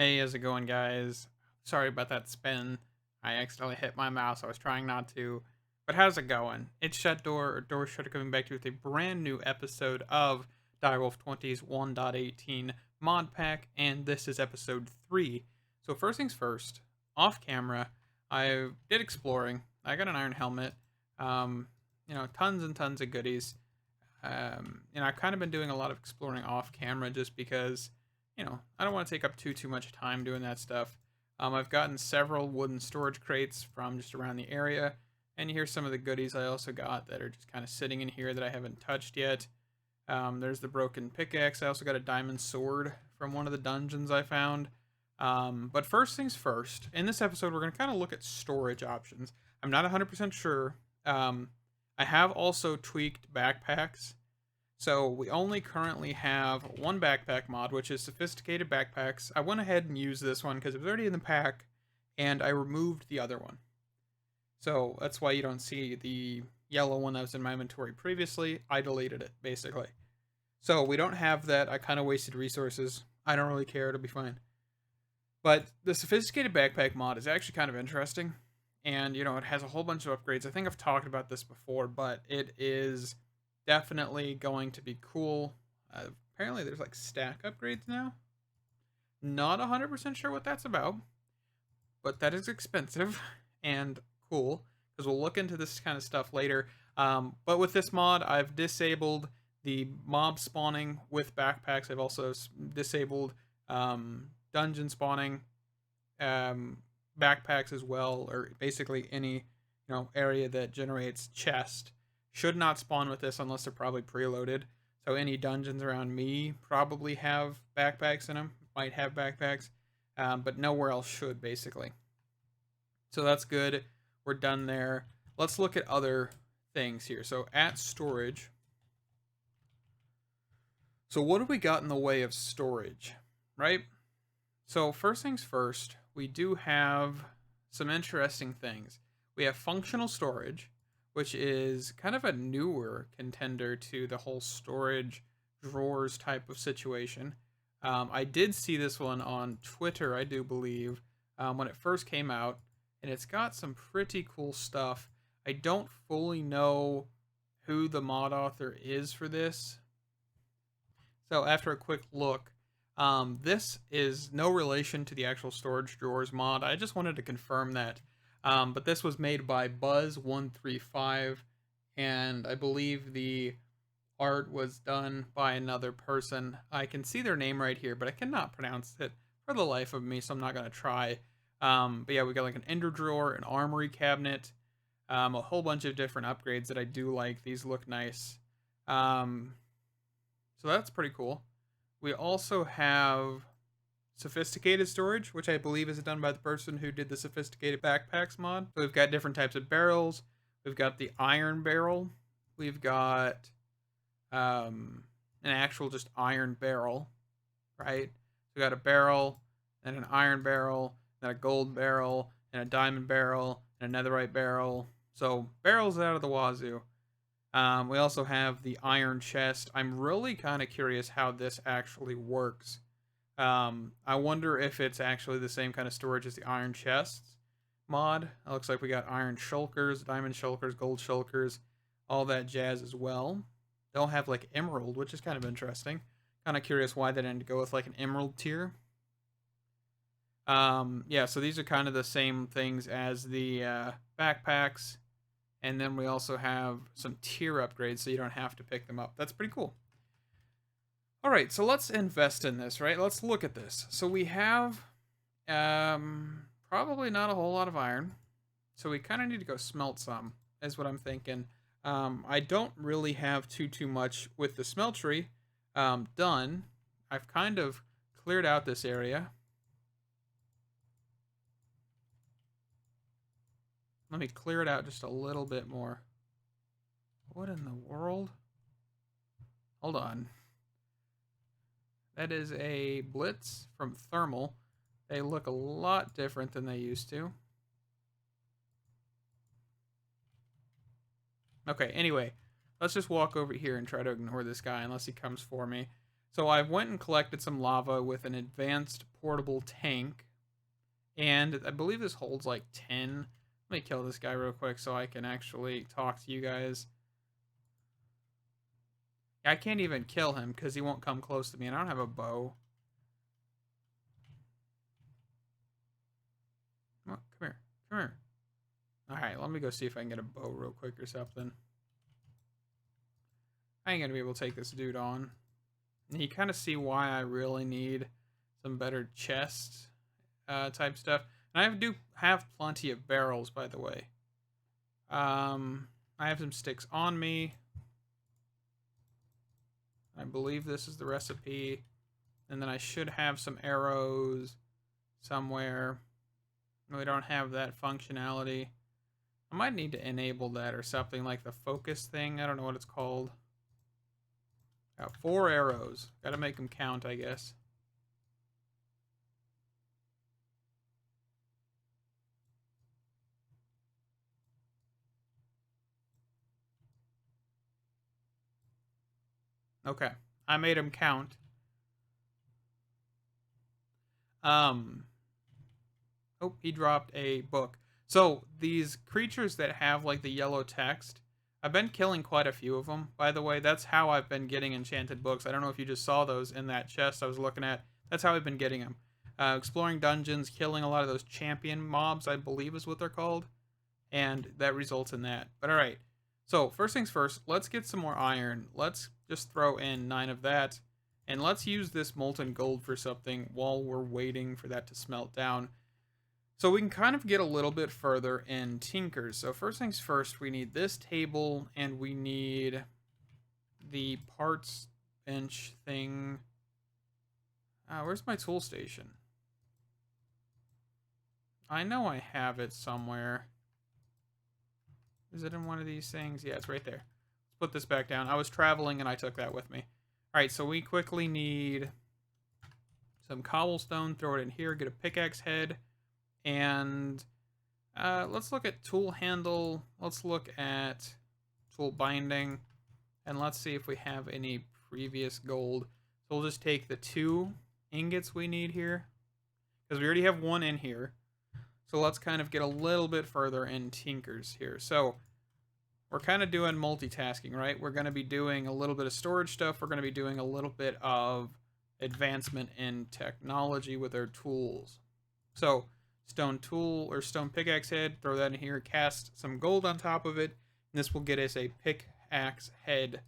Hey, how's it going, guys? Sorry about that spin. I accidentally hit my mouse. I was trying not to. But how's it going? It's Shut Door, or Door Shutter, coming back to you with a brand new episode of Direwolf20's 1.18 mod pack, and this is episode 3. So, first things first, off camera, I did exploring. I got an iron helmet, tons and tons of goodies. I've kind of been doing a lot of exploring off camera just because I don't want to take up too much time doing that stuff. I've gotten several wooden storage crates from just around the area, and here's some of the goodies I also got that are just kind of sitting in here that I haven't touched yet. There's the broken pickaxe. I also got a diamond sword from one of the dungeons I found. But first things first, in this episode, we're going to kind of look at storage options. I'm not 100% sure. I have also tweaked backpacks. So we only currently have one backpack mod, which is sophisticated backpacks. I went ahead and used this one because it was already in the pack, and I removed the other one. So that's why you don't see the yellow one that was in my inventory previously. I deleted it, basically. So we don't have that. I kind of wasted resources. I don't really care. It'll be fine. But the sophisticated backpack mod is actually kind of interesting. And, it has a whole bunch of upgrades. I think I've talked about this before, but it is definitely going to be cool. Apparently there's like stack upgrades now. Not 100% sure what that's about, but that is expensive and cool because we'll look into this kind of stuff later. But with this mod, I've disabled the mob spawning with backpacks. I've also disabled dungeon spawning backpacks as well, or basically any area that generates chest should not spawn with this unless they're probably preloaded. So any dungeons around me probably have backpacks in them, might have backpacks, but nowhere else should, basically. So that's good. We're done there. Let's look at other things here. So at storage. So what have we got in the way of storage, right? So first things first, we do have some interesting things. We have functional storage, which is kind of a newer contender to the whole storage drawers type of situation. I did see this one on Twitter, I do believe, when it first came out, and it's got some pretty cool stuff. I don't fully know who the mod author is for this. So after a quick look, this is no relation to the actual storage drawers mod. I just wanted to confirm that. But this was made by Buzz135, and I believe the art was done by another person. I can see their name right here, but I cannot pronounce it for the life of me, so I'm not going to try. But yeah, we got like an ender drawer, an armory cabinet, a whole bunch of different upgrades that I do like. These look nice. So that's pretty cool. We also have sophisticated storage, which I believe is done by the person who did the sophisticated backpacks mod. So we've got different types of barrels. We've got the iron barrel. We've got an actual just iron barrel, right? So we got a barrel, and an iron barrel, then a gold barrel, and a diamond barrel, and a netherite barrel. So barrels out of the wazoo. We also have the iron chest. I'm really kind of curious how this actually works. I wonder if it's actually the same kind of storage as the iron chests mod. It looks like we got iron shulkers, diamond shulkers, gold shulkers, all that jazz as well. They'll have like emerald, which is kind of interesting. Kind of curious why they didn't go with like an emerald tier. Yeah, so these are kind of the same things as the backpacks. And then we also have some tier upgrades so you don't have to pick them up. That's pretty cool. All right, so let's invest in this, right? Let's look at this. So we have probably not a whole lot of iron. So we kind of need to go smelt some, is what I'm thinking. I don't really have too much with the smeltery done. I've kind of cleared out this area. Let me clear it out just a little bit more. What in the world? Hold on. That is a Blitz from Thermal. They look a lot different than they used to. Okay, anyway, let's just walk over here and try to ignore this guy unless he comes for me. So I went and collected some lava with an advanced portable tank. And I believe this holds like 10. Let me kill this guy real quick so I can actually talk to you guys. I can't even kill him because he won't come close to me, and I don't have a bow. Oh, come here. Come here. Alright, let me go see if I can get a bow real quick or something. I ain't gonna be able to take this dude on. And you kind of see why I really need some better chest type stuff. And I do have plenty of barrels, by the way. I have some sticks on me. I believe this is the recipe. And then I should have some arrows somewhere. No, we don't have that functionality. I might need to enable that or something, like the focus thing. I don't know what it's called. Got 4 arrows. Gotta make them count, I guess. Okay, I made them count. Oh, he dropped a book. So these creatures that have like the yellow text, I've been killing quite a few of them. By the way, that's how I've been getting enchanted books. I don't know if you just saw those in that chest I was looking at. That's how I've been getting them. Exploring dungeons, killing a lot of those champion mobs, I believe is what they're called. And that results in that. But alright. So, first things first, let's get some more iron. Let's just throw in 9 of that. And let's use this molten gold for something while we're waiting for that to smelt down. So we can kind of get a little bit further in tinkers. So first things first, we need this table and we need the parts bench thing. Where's my tool station? I know I have it somewhere. Is it in one of these things? Yeah, it's right there. Let's put this back down. I was traveling and I took that with me. Alright, so we quickly need some cobblestone. Throw it in here. Get a pickaxe head. And let's look at tool handle. Let's look at tool binding. And let's see if we have any previous gold. So we'll just take the 2 ingots we need here, because we already have 1 in here. So let's kind of get a little bit further in tinkers here. So we're kind of doing multitasking, right? We're going to be doing a little bit of storage stuff. We're going to be doing a little bit of advancement in technology with our tools. So stone tool or stone pickaxe head, throw that in here, cast some gold on top of it, and this will get us a pickaxe head,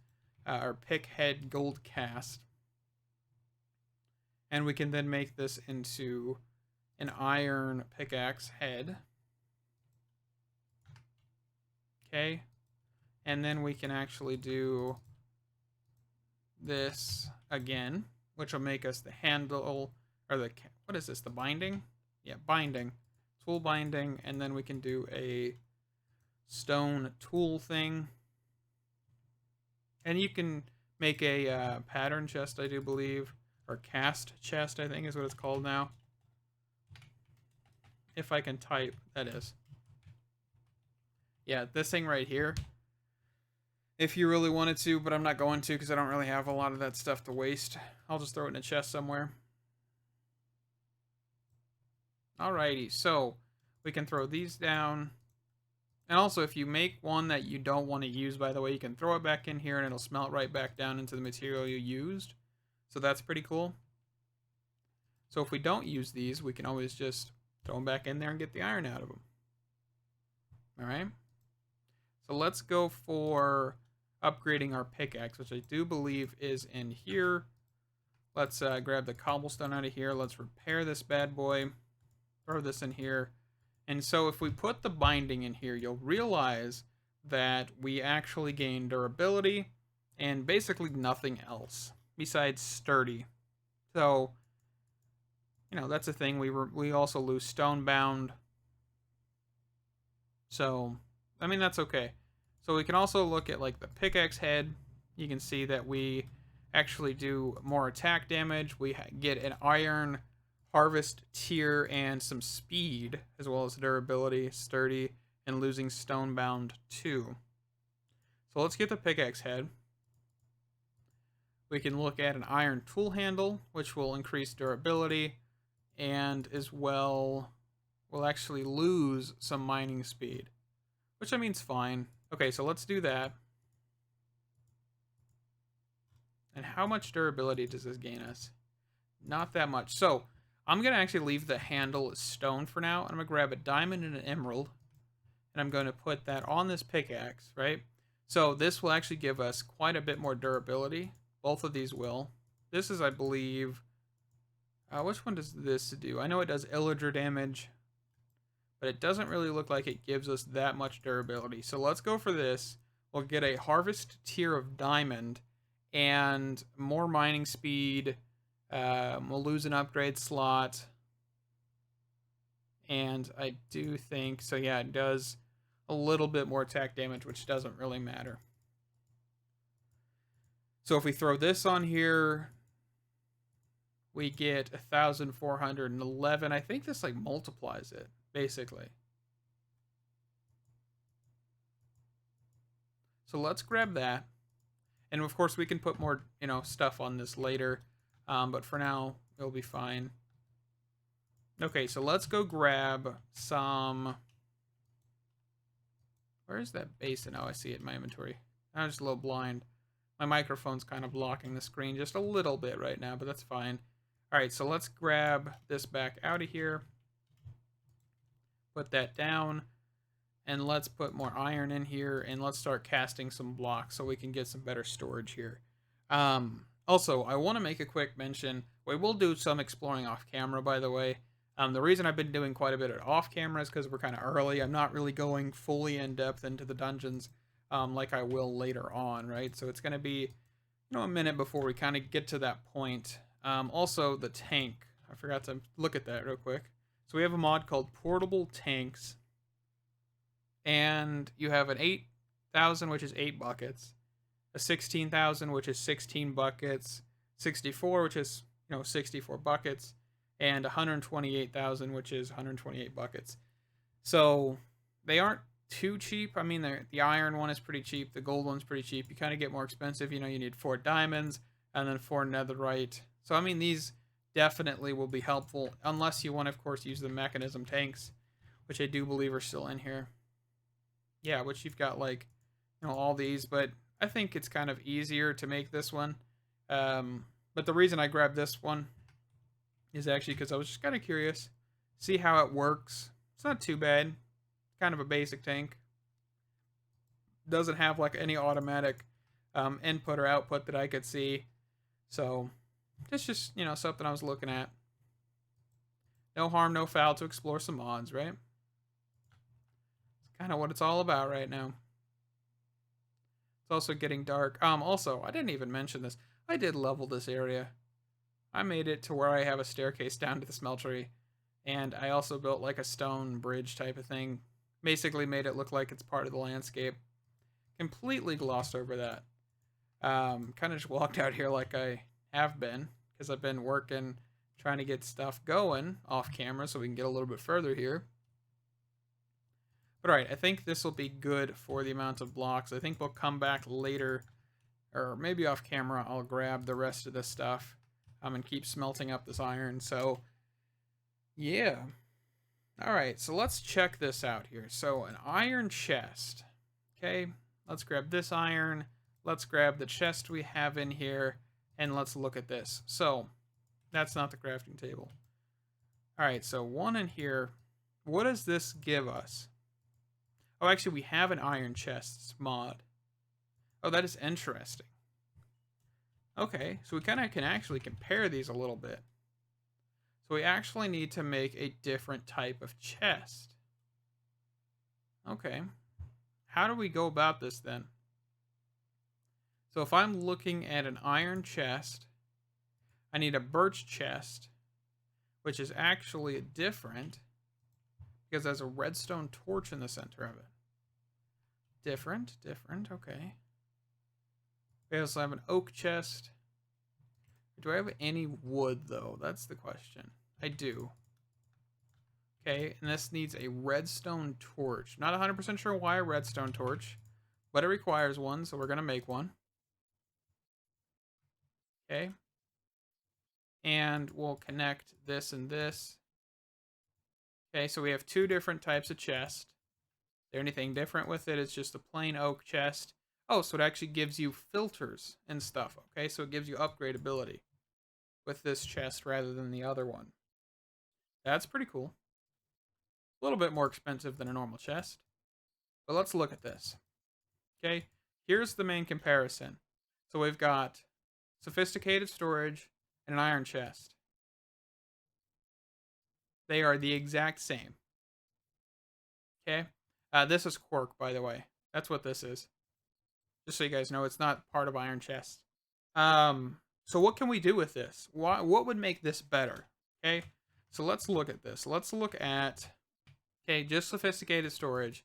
or pick head gold cast. And we can then make this into an iron pickaxe head. Okay. And then we can actually do this again, which will make us the handle, or the, what is this, the binding? Yeah, binding. Tool binding, and then we can do a stone tool thing. And you can make a pattern chest, I do believe, or cast chest, I think is what it's called now. If I can type, that is. Yeah, this thing right here. If you really wanted to, but I'm not going to because I don't really have a lot of that stuff to waste. I'll just throw it in a chest somewhere. Alrighty, so we can throw these down. And also, if you make one that you don't want to use, by the way, you can throw it back in here and it'll smelt right back down into the material you used. So that's pretty cool. So if we don't use these, we can always just throw them back in there and get the iron out of them. Alright. So let's go for upgrading our pickaxe, which I do believe is in here. Let's grab the cobblestone out of here. Let's repair this bad boy. Throw this in here. And so if we put the binding in here, you'll realize that we actually gain durability and basically nothing else besides sturdy. So, you know, that's a thing. We also lose stone bound. So, I mean, that's okay. So we can also look at like the pickaxe head. You can see that we actually do more attack damage. We get an iron harvest tier and some speed, as well as durability, sturdy, and losing stone bound too. So let's get the pickaxe head. We can look at an iron tool handle, which will increase durability, and as well, we'll actually lose some mining speed, which I mean's fine. Okay, so let's do that. And how much durability does this gain us? Not that much. So I'm going to actually leave the handle as stone for now. I'm going to grab a diamond and an emerald, and I'm going to put that on this pickaxe, right? So this will actually give us quite a bit more durability. Both of these will. This is, I believe, which one does this do? I know it does illager damage, but it doesn't really look like it gives us that much durability. So let's go for this. We'll get a harvest tier of diamond and more mining speed. We'll lose an upgrade slot. And I do think, so yeah, it does a little bit more attack damage, which doesn't really matter. So if we throw this on here, we get 1,411. I think this like multiplies it, basically. So let's grab that. And of course we can put more, stuff on this later. But for now, it'll be fine. Okay, so let's go grab some... Where is that basin? Oh, I see it in my inventory. I'm just a little blind. My microphone's kind of blocking the screen just a little bit right now, but that's fine. Alright, so let's grab this back out of here. Put that down. And let's put more iron in here, and let's start casting some blocks so we can get some better storage here. Also, I want to make a quick mention. We will do some exploring off camera, by the way. The reason I've been doing quite a bit of off camera is because we're kind of early. I'm not really going fully in depth into the dungeons like I will later on, right? So it's going to be, a minute before we kind of get to that point. Also, the tank. I forgot to look at that real quick. So we have a mod called Portable Tanks. And you have an 8,000, which is 8 buckets. A 16,000, which is 16 buckets. 64, which is, 64 buckets. And 128,000, which is 128 buckets. So they aren't too cheap. I mean, the iron one is pretty cheap. The gold one's pretty cheap. You kind of get more expensive. You need 4 diamonds and then 4 netherite. So, I mean, these definitely will be helpful. Unless you want to, of course, use the mechanism tanks, which I do believe are still in here. Yeah, which you've got, like, all these. But I think it's kind of easier to make this one. But the reason I grabbed this one is actually because I was just kind of curious. See how it works. It's not too bad. Kind of a basic tank. Doesn't have like any automatic input or output that I could see. So it's just, something I was looking at. No harm, no foul to explore some mods, right? It's kind of what it's all about right now. It's also getting dark. Also, I didn't even mention this. I did level this area. I made it to where I have a staircase down to the smeltery. And I also built like a stone bridge type of thing. Basically made it look like it's part of the landscape. Completely glossed over that. Kind of just walked out here like I have been. Because I've been working, trying to get stuff going off camera so we can get a little bit further here. But alright, I think this will be good for the amount of blocks. I think we'll come back later. Or maybe off camera I'll grab the rest of this stuff. And keep smelting up this iron. So, yeah. Alright, so let's check this out here. So, an iron chest. Okay, let's grab this iron. Let's grab the chest we have in here. And let's look at this. So, that's not the crafting table. Alright, so one in here. What does this give us? Oh, actually, we have an iron chests mod. Oh, that is interesting. Okay, so we kind of can actually compare these a little bit. So we actually need to make a different type of chest. Okay. How do we go about this then? So if I'm looking at an iron chest, I need a birch chest, which is actually different because there's a redstone torch in the center of it. Different, okay. We also have an oak chest. Do I have any wood, though? That's the question. I do. Okay, and this needs a redstone torch. Not 100% sure why a redstone torch, but it requires one, so we're going to make one. Okay. And we'll connect this and this. Okay, so we have two different types of chest. Is there anything different with it? It's just a plain oak chest. Oh, so it actually gives you filters and stuff. Okay, so it gives you upgradability with this chest rather than the other one. That's pretty cool. A little bit more expensive than a normal chest. But let's look at this. Okay, here's the main comparison. So we've got sophisticated storage and an iron chest. They are the exact same. Okay, this is cork, by the way. That's what this is. Just so you guys know, it's not part of iron chest. So what can we do with this? What would make this better? Okay, so let's look at this. Let's look at, okay, just sophisticated storage.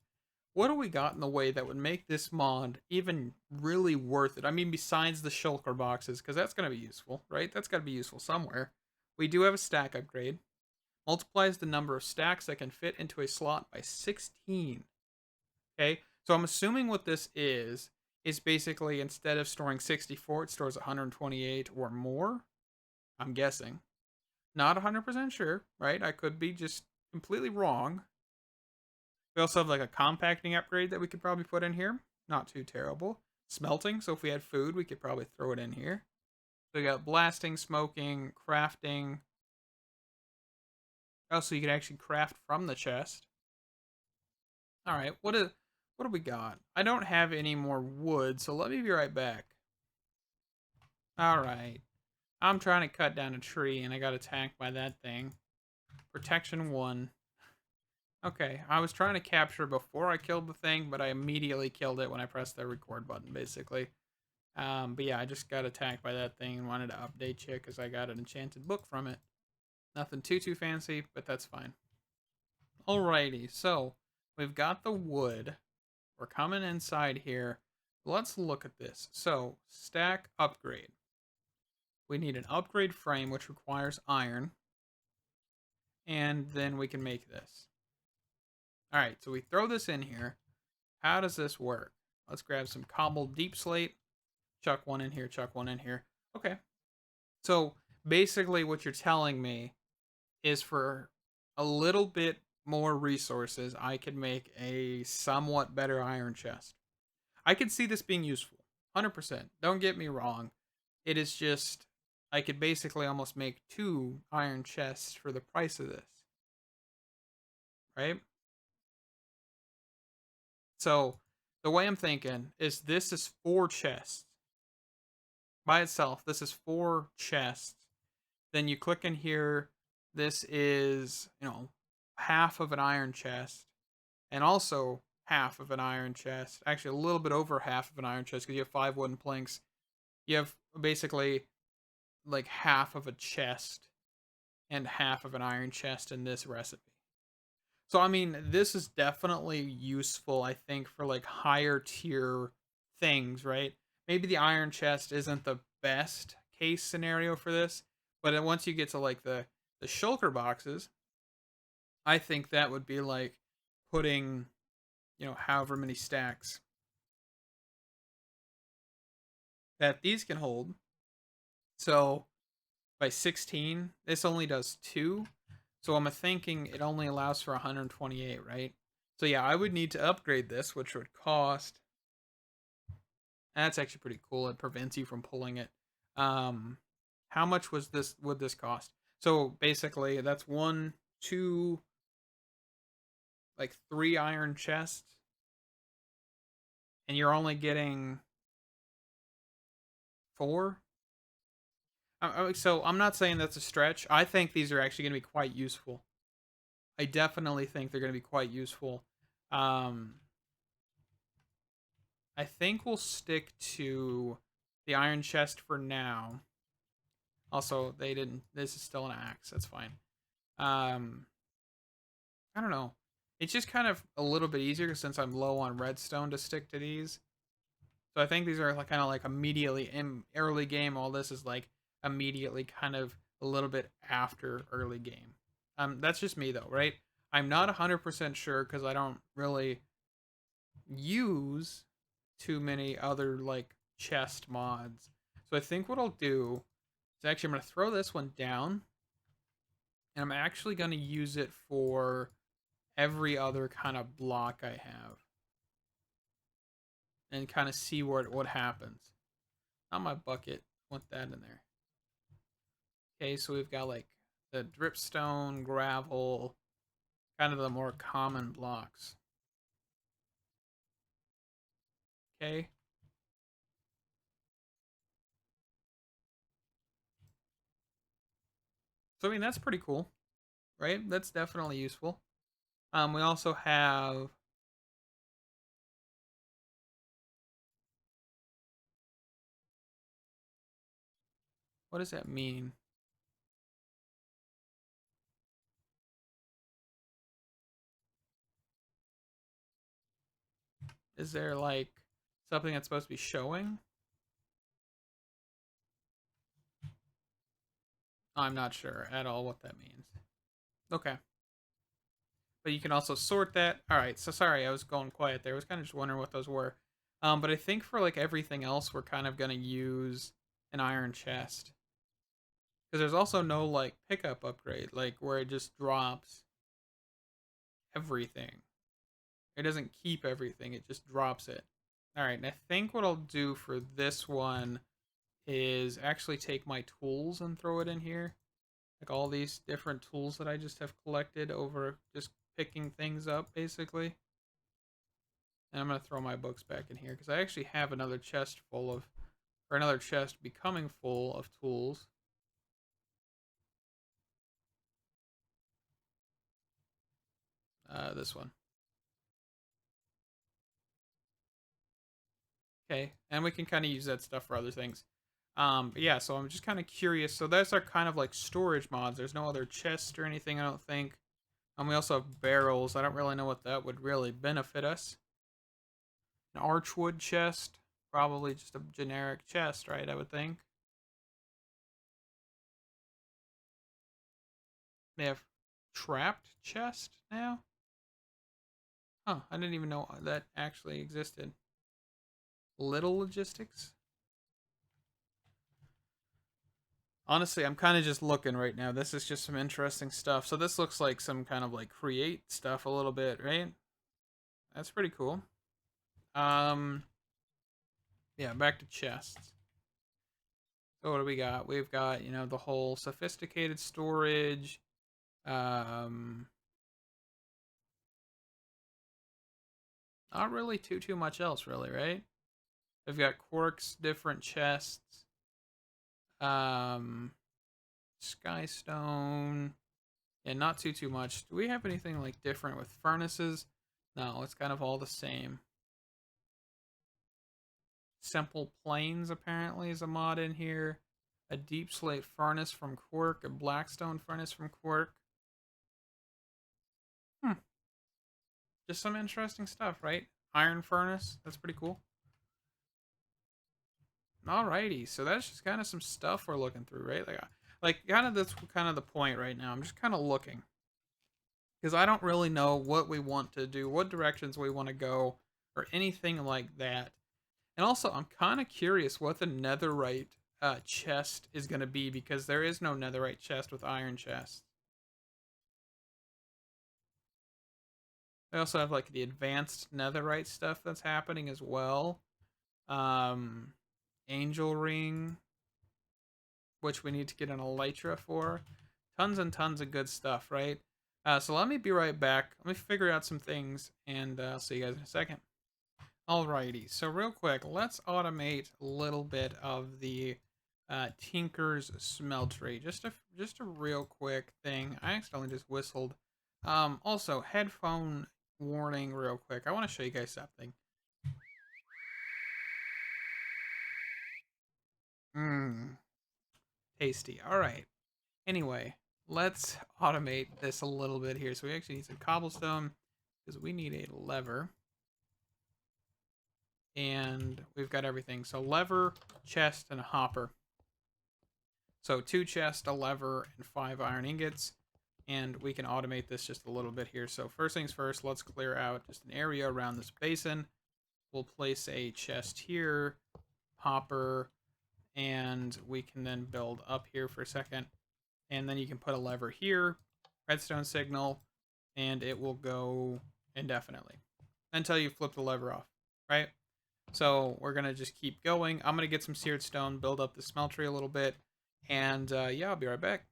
What do we got in the way that would make this mod even really worth it? I mean, besides the shulker boxes, because that's going to be useful, right? That's got to be useful somewhere. We do have a stack upgrade. Multiplies the number of stacks that can fit into a slot by 16. Okay, so I'm assuming what this is basically instead of storing 64, it stores 128 or more. I'm guessing. Not 100% sure, right? I could be just completely wrong. We also have like a compacting upgrade that we could probably put in here. Not too terrible. Smelting, so if we had food, we could probably throw it in here. So we got blasting, smoking, crafting. Oh, so you can actually craft from the chest. Alright, what do we got? I don't have any more wood, so let me be right back. Alright. I'm trying to cut down a tree, and I got attacked by that thing. Protection 1. Okay, I was trying to capture before I killed the thing, but I immediately killed it when I pressed the record button, basically. But yeah, I just got attacked by that thing and wanted to update you because I got an enchanted book from it. Nothing too fancy, but that's fine. Alrighty, so we've got the wood. We're coming inside here. Let's look at this. So, stack upgrade. We need an upgrade frame, which requires iron. And then we can make this. Alright, so we throw this in here. How does this work? Let's grab some cobbled deep slate. Chuck one in here, chuck one in here. Okay. So, basically what you're telling me is for a little bit more resources, I could make a somewhat better iron chest. I could see this being useful. 100%. Don't get me wrong. It is just, I could basically almost make 2 iron chests for the price of this. Right? So, the way I'm thinking is this is 4 chests. By itself, this is 4 chests. Then you click in here, this is, half of an iron chest. And also half of an iron chest. Actually, a little bit over half of an iron chest because you have 5 wooden planks. You have basically like half of a chest and half of an iron chest in this recipe. So, I mean, this is definitely useful, I think, for like higher tier things, right? Maybe the iron chest isn't the best case scenario for this, but once you get to like the shulker boxes, I think that would be like putting, however many stacks that these can hold. So by 16, this only does 2. So I'm thinking it only allows for 128, right? So yeah, I would need to upgrade this, which would cost. That's actually pretty cool. It prevents you from pulling it. How much would this cost? So basically, that's 1, 2, like 3 iron chests, and you're only getting 4. So I'm not saying that's a stretch. I think these are actually going to be quite useful. I definitely think they're going to be quite useful. I think we'll stick to the iron chest for now. Also, they didn't. This is still an axe. That's fine. I don't know. It's just kind of a little bit easier since I'm low on redstone to stick to these. So I think these are like kind of like immediately in early game. All this is like immediately kind of a little bit after early game. That's just me though, right? I'm not 100% sure because I don't really use too many other like chest mods. So I think what I'll do So actually, I'm going to throw this one down. And I'm actually going to use it for every other kind of block I have. And kind of see what happens. Not my bucket. I want that in there. Okay, so we've got like the dripstone, gravel, kind of the more common blocks. Okay. So I mean that's pretty cool, right? That's definitely useful. We also have what does that mean? Is there like something that's supposed to be showing? I'm not sure at all what that means. Okay. But you can also sort that. All right. So sorry, I was going quiet there. I was kind of just wondering what those were. But I think for like everything else, we're kind of gonna use an iron chest because there's also no like pickup upgrade, like where it just drops everything. It doesn't keep everything; it just drops it. All right. And I think what I'll do for this one is actually take my tools and throw it in here. Like all these different tools that I just have collected over just picking things up, basically. And I'm going to throw my books back in here because I actually have another chest full of, or another chest becoming full of tools. This one. Okay, and we can kind of use that stuff for other things. But yeah, so I'm just kind of curious. So that's our kind of like storage mods. There's no other chest or anything, I don't think. We also have barrels. I don't really know what that would really benefit us. An archwood chest. Probably just a generic chest, right? I would think. They have trapped chest now? Huh, I didn't even know that actually existed. Little logistics? Honestly, I'm kind of just looking right now. This is just some interesting stuff. So this looks like some kind of like create stuff a little bit, right? That's pretty cool. Um, yeah, back to chests. So what do we got? We've got, you know, the whole sophisticated storage. Um, Not really too much else, really, right? We've got quarks, different chests. Um, Skystone. Yeah, not too much. Do we have anything like different with furnaces? No, it's kind of all the same. Simple Plains apparently is a mod in here. A deep slate furnace from Quark, a blackstone furnace from Quark. Hmm. Just some interesting stuff, right? Iron furnace, that's pretty cool. Alrighty, so that's just kind of some stuff we're looking through, right? Like kind of that's kind of the point right now. I'm just kind of looking because I don't really know what we want to do, what directions we want to go, or anything like that. And also, I'm kind of curious what the netherite chest is going to be because there is no netherite chest with iron chests. I also have like the advanced netherite stuff that's happening as well. Um, Angel ring, which we need to get an elytra for. Tons and tons of good stuff, right? So let me be right back. Let me figure out some things, and I'll see you guys in a second. Alrighty, so real quick, let's automate a little bit of the Tinker's Smeltery. Just a real quick thing. I accidentally just whistled. Also, headphone warning real quick. I want to show you guys something. Mmm, tasty. Alright. Anyway, let's automate this a little bit here. So we actually need some cobblestone because we need a lever. And we've got everything. So lever, chest, and a hopper. So 2 chests, a lever, and 5 iron ingots. And we can automate this just a little bit here. So first things first, let's clear out just an area around this basin. We'll place a chest here, hopper, and we can then build up here for a second. And then you can put a lever here, redstone signal, and it will go indefinitely until you flip the lever off, right? So we're going to just keep going. I'm going to get some seared stone, build up the smeltery a little bit, and yeah, I'll be right back.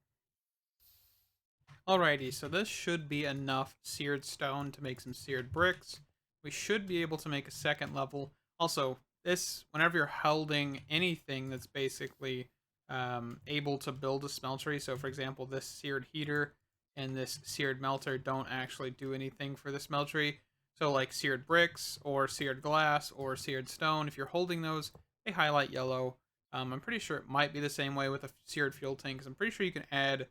Alrighty, so this should be enough seared stone to make some seared bricks. We should be able to make a second level. Also, this, whenever you're holding anything that's basically able to build a smeltery, so for example, this seared heater and this seared melter don't actually do anything for the smeltery. So like seared bricks or seared glass or seared stone, if you're holding those, they highlight yellow. I'm pretty sure it might be the same way with a seared fuel tank, because I'm pretty sure you can add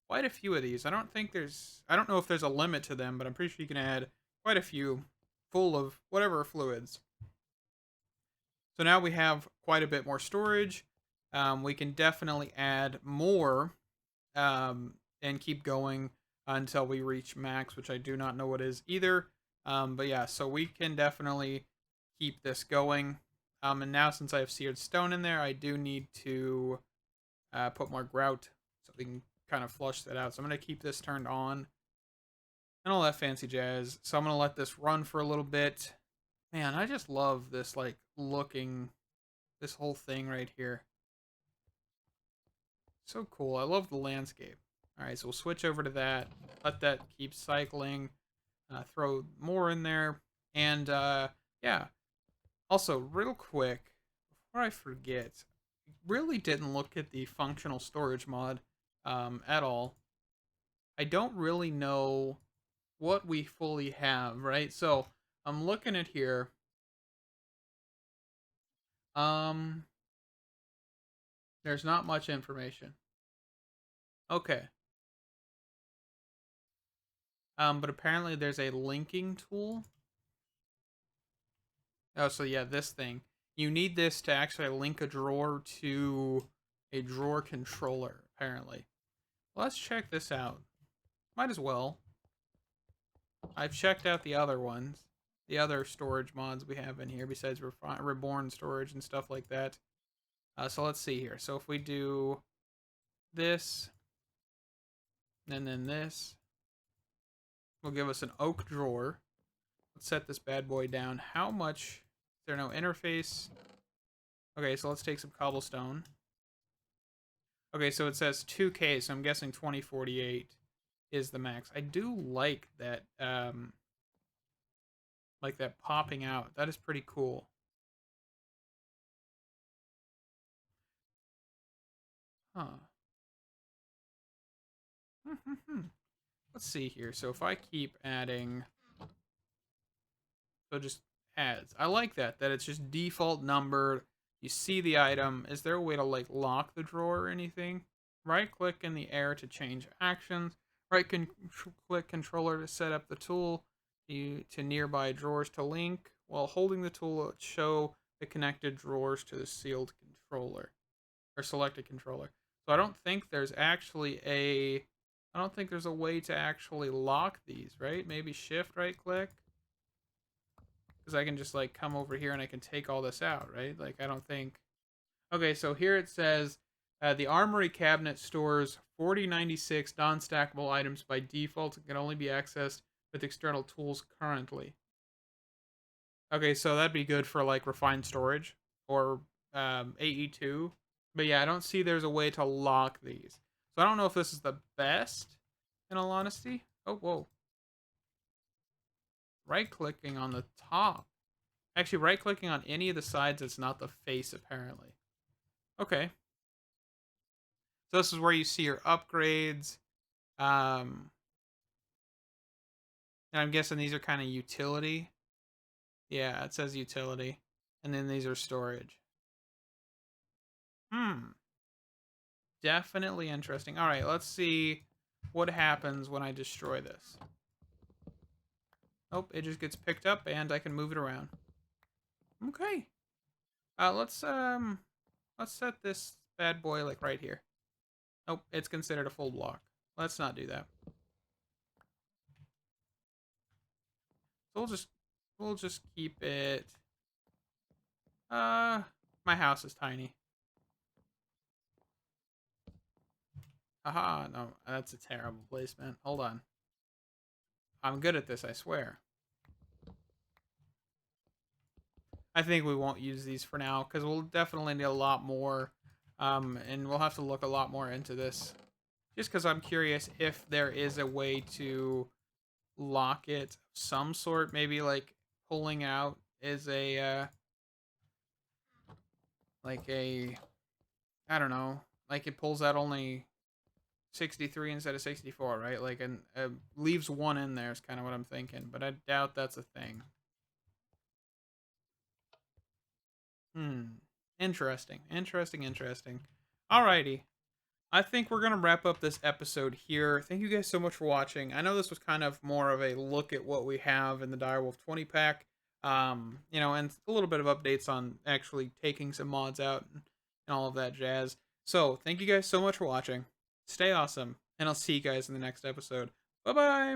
quite a few of these. I don't know if there's a limit to them, but I'm pretty sure you can add quite a few full of whatever fluids. So now we have quite a bit more storage. We can definitely add more and keep going until we reach max, which I do not know what is either. But yeah, so we can definitely keep this going. And now since I have seared stone in there, I do need to put more grout so we can kind of flush that out. So I'm going to keep this turned on and all that fancy jazz. So I'm going to let this run for a little bit. Man, I just love this, like, looking, this whole thing right here. So cool. I love the landscape. All right, so we'll switch over to that. Let that keep cycling. Throw more in there. And, yeah. Also, real quick, before I forget, I really didn't look at the functional storage mod at all. I don't really know what we fully have, right? So I'm looking at here. There's not much information. Okay. But apparently there's a linking tool. Oh, so yeah, this thing. You need this to actually link a drawer to a drawer controller, apparently. Let's check this out. Might as well. I've checked out the other ones. The other storage mods we have in here, besides Reborn storage and stuff like that. So let's see here. So if we do this, and then this, will give us an oak drawer. Let's set this bad boy down. How much? Is there no interface? Okay, so let's take some cobblestone. Okay, so it says 2K, so I'm guessing 2048 is the max. I do like that popping out. That is pretty cool. Huh. Let's see here. So if I keep adding, so just adds. I like that it's just default numbered. You see the item. Is there a way to like lock the drawer or anything? Right click in the air to change actions. Click controller to set up the tool to nearby drawers to link. While holding the tool, show the connected drawers to the sealed controller or selected controller. So I don't think there's actually a way to actually lock these, right? Maybe shift right click. Because I can just like come over here and I can take all this out, right? Like I don't think. Okay, so here it says the Armory Cabinet stores 4096 non-stackable items by default and can only be accessed with external tools currently. Okay, so that'd be good for like refined storage or AE2. But yeah, I don't see there's a way to lock these. So I don't know if this is the best, in all honesty. Oh, whoa. Right-clicking on the top. Actually, right-clicking on any of the sides that's not the face, apparently. Okay. So this is where you see your upgrades. And I'm guessing these are kind of utility. Yeah, it says utility. And then these are storage. Definitely interesting. All right, let's see what happens when I destroy this. Oh, it just gets picked up and I can move it around. Okay. Let's set this bad boy like right here. Nope, it's considered a full block. Let's not do that. So we'll just keep it. My house is tiny. Aha, no, that's a terrible placement. Hold on. I'm good at this, I swear. I think we won't use these for now because we'll definitely need a lot more, and we'll have to look a lot more into this. Just because I'm curious if there is a way to lock it some sort, maybe like pulling out is a like a I don't know, like it pulls out only 63 instead of 64, right? Like and leaves one in there is kind of what I'm thinking, but I doubt that's a thing. Hmm. Interesting. Interesting. Interesting. Alrighty. I think we're gonna wrap up this episode here. Thank you guys so much for watching. I know this was kind of more of a look at what we have in the Direwolf 20 pack. And a little bit of updates on actually taking some mods out and all of that jazz. So thank you guys so much for watching. Stay awesome, and I'll see you guys in the next episode. Bye bye.